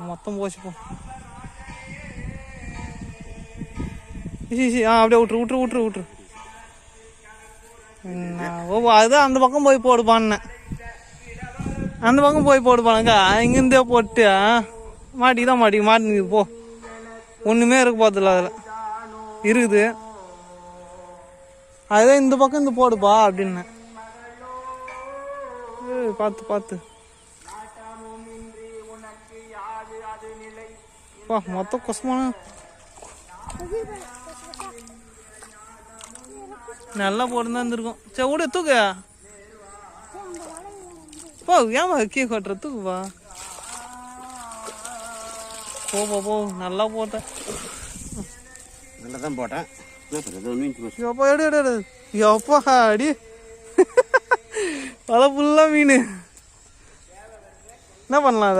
மொத்தம் போச்சு போ. அப்படியே விட்டுரு. ஓ அதுதான் அந்த பக்கம் போய் போடுப்பான்னு. அந்த பக்கம் போய் போடுப்பானுக்கா. இங்கேருந்தே போட்டு மாட்டிக்குது போ. ஒன்றுமே இருக்க போதில்ல அதில் இருக்குது. அதுதான் இந்த பக்கம் இந்த போடுப்பா அப்படின்னு. பார்த்து மொத்தம் கொசமான நல்லா போட்டுதான் இருந்திருக்கும். சரி விடு தூக்க போ. ஏமா கீ கட்டுற தூக்குப்பா. போ நல்லா போட்டேன். நல்லதான் போட்டேன். எப்பா எடு எப்பா அடி பல ஃபுல்லா மீன். என்ன பண்ணலாம்?